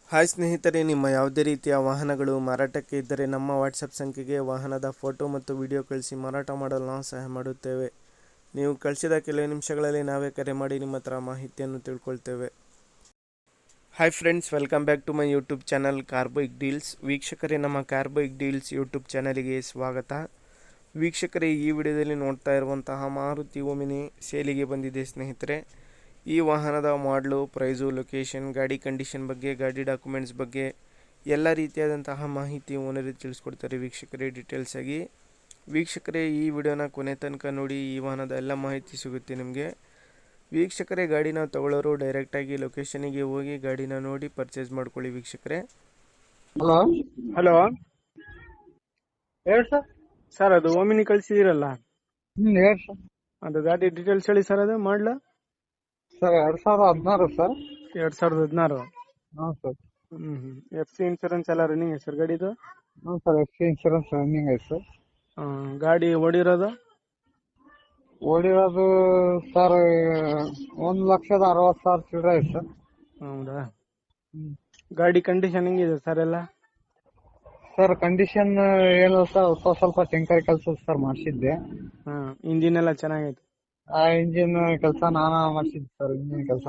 Hi ಸ್ನೇಹಿತರೆ, ನಿಮ್ಮ ಯಾವುದೇ ರೀತಿಯ ವಾಹನಗಳು ಮಾರಾಟಕ್ಕೆ ಇದ್ದರೆ ನಮ್ಮ ವಾಟ್ಸಪ್ ಸಂಖ್ಯೆಗೆ ವಾಹನದ ಫೋಟೋ ಮತ್ತು ವಿಡಿಯೋ ಕಳಿಸಿ ಮಾರಾಟ ಮಾಡಲು ನಾವು ಸಹಾಯ ಮಾಡುತ್ತೇವೆ. ನೀವು ಕಳಿಸಿದ ಕೆಲವು ನಿಮಿಷಗಳಲ್ಲಿ ನಾವೇ ಕರೆ ಮಾಡಿ ನಿಮ್ಮ ಹತ್ರ ಮಾಹಿತಿಯನ್ನು ತಿಳ್ಕೊಳ್ತೇವೆ. Hi friends, welcome back to my YouTube channel car bike deals. ವೀಕ್ಷಕರೇ, ನಮ್ಮ ಕಾರ್ ಬೈಕ್ ಡೀಲ್ಸ್ ಯೂಟ್ಯೂಬ್ ಚಾನಲಿಗೆ ಸ್ವಾಗತ. ವೀಕ್ಷಕರೇ, ಈ ವಿಡಿಯೋದಲ್ಲಿ ನೋಡ್ತಾ ಇರುವಂತಹ ಮಾರುತಿ ಓಮಿನಿ ಸೇಲಿಗೆ ಬಂದಿದೆ ಸ್ನೇಹಿತರೆ. ಈ ವಾಹನದ ಮಾಡಲು, ಪ್ರೈಸು, ಲೊಕೇಶನ್, ಗಾಡಿ ಕಂಡೀಷನ್ ಬಗ್ಗೆ, ಗಾಡಿ ಡಾಕ್ಯುಮೆಂಟ್ಸ್ ಬಗ್ಗೆ ಎಲ್ಲ ರೀತಿಯಾದಂತಹ ಮಾಹಿತಿ ಓನರಿಗೆ ತಿಳಿಸ್ಕೊಡ್ತಾರೆ ವೀಕ್ಷಕರೇ ಡೀಟೇಲ್ಸ್ ಆಗಿ. ವೀಕ್ಷಕರೇ, ಈ ವಿಡಿಯೋನ ಕೊನೆ ತನಕ ನೋಡಿ, ಈ ವಾಹನದ ಎಲ್ಲ ಮಾಹಿತಿ ಸಿಗುತ್ತೆ ನಿಮಗೆ. ವೀಕ್ಷಕರೇ, ಗಾಡಿನ ತಗೊಳ್ಳೋರು ಡೈರೆಕ್ಟಾಗಿ ಲೊಕೇಶನಿಗೆ ಹೋಗಿ ಗಾಡಿನ ನೋಡಿ ಪರ್ಚೇಸ್ ಮಾಡ್ಕೊಳ್ಳಿ ವೀಕ್ಷಕರೇ. ಹಲೋ ಹೇಳಿ ಸರ್. ಸರ್, ಅದು ಓಮಿನಿ ಕಳಿಸಿದಿರಲ್ಲ, ಹೇಳಿ ಸರ್. ಅದು ಗಾಡಿ ಡೀಟೇಲ್ಸ್ ಹೇಳಿ ಸರ್. ಅದು ಮಾಡಲ ಸರ್ 2016 ಸರ್. 2016. ಹಾಂ ಸರ್. FC ಇನ್ಶೂರೆನ್ಸ್ ಎಲ್ಲ ರನ್ನಿಂಗ್ ಐತೆ ಸರ್ ಗಾಡಿದು? ಹ್ಞೂ ಸರ್, FC ಇನ್ಶೂರೆನ್ಸ್ ರನ್ನಿಂಗ್ ಐತೆ ಸರ್. ಗಾಡಿ ಓಡಿರೋದು ಸರ್ 1,60,000 ಚಿಲ್ಲರೆ ಐತೆ ಸರ್. ಹೌದಾ? ಗಾಡಿ ಕಂಡೀಷನ್ ಹೆಂಗಿದೆ ಸರ್ ಎಲ್ಲ? ಸರ್ ಕಂಡೀಷನ್ ಏನು ಸರ್, ಸ್ವಲ್ಪ ಟಿಂಕರ್ ಕೆಲಸ ಸರ್ ಮಾಡಿಸಿದ್ದೆ. ಇಂಜಿನ್ ಎಲ್ಲ ಚೆನ್ನಾಗೈತೆ? ಆ ಇಂಜಿನ್ ಕೆಲಸ ನಾನು ಮಾಡಿಸಿದ್ದೆ ಸರ್, ಇಂಜಿನ್ ಕೆಲಸ.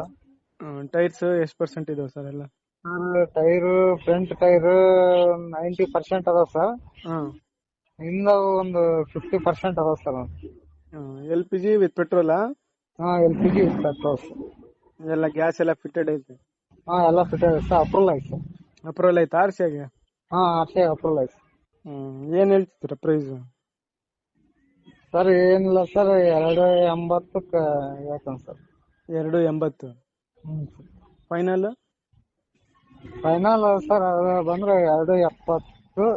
ಟೈರ್ಸ್ ಎಷ್ಟು ಪರ್ಸೆಂಟ್ ಇದಾವೆ ಸರ್ ಎಲ್ಲ? ಸರ್ ಟೈರು, ಫ್ರಂಟ್ ಟೈರ್ 90% ಅದಾವ ಸರ್. ಹಿಂದ ಒಂದು 50% ಅದಾವ ಸರ್. LPG with ಪೆಟ್ರೋಲಾ? ಹಾಂ, LPG ವಿತ್ ಪೆಟ್ರೋಲ್ ಸರ್. ಎಲ್ಲ ಗ್ಯಾಸ್ ಎಲ್ಲ ಫಿಟ್ಟೆಡ್ ಐತೆ? ಹಾಂ, ಎಲ್ಲ ಫಿಟ್ ಐತೆ ಸರ್. ಅಪ್ರೂವಲ್ ಐತೆ ಸರ್. ಅಪ್ರೂವಲ್ ಐತೆ RC ಆಗಿ? ಹಾಂ, RC ಅಪ್ರೂವಲ್ ಐತೆ. ಏನು ಹೇಳ್ತಿದ್ದೀರಾ ಪ್ರೈಸ್? ಸರ್ ಏನಿಲ್ಲ ಸರ್, 280 ಹೇಳ್ತಾನೆ ಸರ್. 280? ಫೈನಲ್ ಸರ್ ಅದು ಬಂದ್ರೆ 270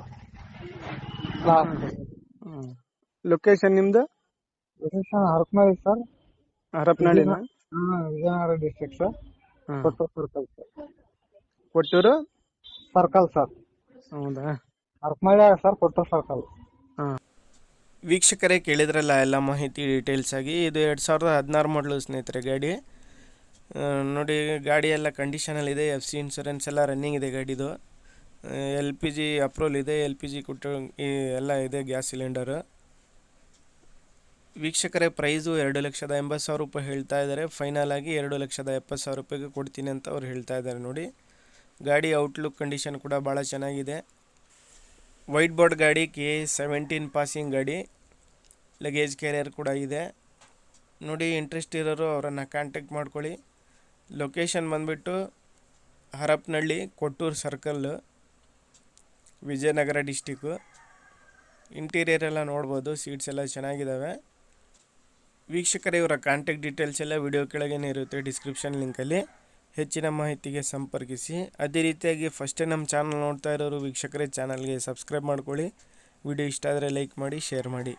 ಲಾಸ್ಟ್. ಲೊಕೇಶನ್ ನಿಮ್ದು? Location Harapanahalli sir. ಹರಪನಹಳ್ಳಿನಾ? Vijayanagara district sir. Kottur circle sir. Kottur circle sir. ಹೌದಾ? Harapanahalli sir, Kottur circle. ವೀಕ್ಷಕರೇ, ಕೇಳಿದ್ರಲ್ಲ ಎಲ್ಲ ಮಾಹಿತಿ ಡೀಟೇಲ್ಸ್ ಆಗಿ. ಇದು 2016 ಮಾಡಲು ಸ್ನೇಹಿತರೆ ಗಾಡಿ. ನೋಡಿ, ಗಾಡಿ ಎಲ್ಲ ಕಂಡೀಷನಲ್ಲಿದೆ. FC ಇನ್ಶೂರೆನ್ಸ್ ಎಲ್ಲ ರನ್ನಿಂಗ್ ಇದೆ ಗಾಡಿದು. LPG ಅಪ್ರೂವಲ್ ಇದೆ. LPG ಕೊಟ್ಟು ಎಲ್ಲ ಇದೆ, ಗ್ಯಾಸ್ ಸಿಲಿಂಡರು. ವೀಕ್ಷಕರೇ, ಪ್ರೈಸು 2,80,000 ರೂಪಾಯಿ ಹೇಳ್ತಾ ಇದ್ದಾರೆ. ಫೈನಲ್ ಆಗಿ 2,70,000 ರೂಪಾಯಿಗೆ ಕೊಡ್ತೀನಿ ಅಂತ ಅವ್ರು ಹೇಳ್ತಾ ಇದ್ದಾರೆ. ನೋಡಿ, ಗಾಡಿ ಔಟ್ಲುಕ್ ಕಂಡೀಷನ್ ಕೂಡ ಭಾಳ ಚೆನ್ನಾಗಿದೆ. ವೈಟ್ ಬೋರ್ಡ್ ಗಾಡಿ, K17 ಪಾಸಿಂಗ್ ಗಾಡಿ, ಲಗೇಜ್ ಕ್ಯಾರಿಯರ್ ಕೂಡ ಇದೆ. ನೋಡಿ, ಇಂಟ್ರೆಸ್ಟ್ ಇರೋರು ಅವರನ್ನು ಕಾಂಟ್ಯಾಕ್ಟ್ ಮಾಡ್ಕೊಳ್ಳಿ. ಲೊಕೇಶನ್ ಬಂದುಬಿಟ್ಟು ಹರಪನಹಳ್ಳಿ, ಕೊಟ್ಟೂರು ಸರ್ಕಲ್ಲು, ವಿಜಯನಗರ ಡಿಸ್ಟಿಕ್ಕು. ಇಂಟೀರಿಯರ್ ಎಲ್ಲ ನೋಡ್ಬೋದು, ಸೀಟ್ಸ್ ಎಲ್ಲ ಚೆನ್ನಾಗಿದ್ದಾವೆ. ವೀಕ್ಷಕರೇ, ಇವರ ಕಾಂಟ್ಯಾಕ್ಟ್ ಡೀಟೇಲ್ಸ್ ಎಲ್ಲ ವಿಡಿಯೋ ಕೆಳಗೇನೆ ಇರುತ್ತೆ, ಡಿಸ್ಕ್ರಿಪ್ಷನ್ ಲಿಂಕಲ್ಲಿ. ಹೆಚ್ಚಿನ ಮಾಹಿತಿಗೆ ಸಂಪರ್ಕಿಸಿ. ಅದೇ ರೀತಿಯಾಗಿ ಫಸ್ಟೇ ನಮ್ಮ ಚಾನಲ್ ನೋಡ್ತಾ ಇರೋರು ವೀಕ್ಷಕರೇ ಚಾನಲ್ಗೆ ಸಬ್ಸ್ಕ್ರೈಬ್ ಮಾಡ್ಕೊಳ್ಳಿ. ವಿಡಿಯೋ ಇಷ್ಟ ಆದರೆ ಲೈಕ್ ಮಾಡಿ, ಶೇರ್ ಮಾಡಿ.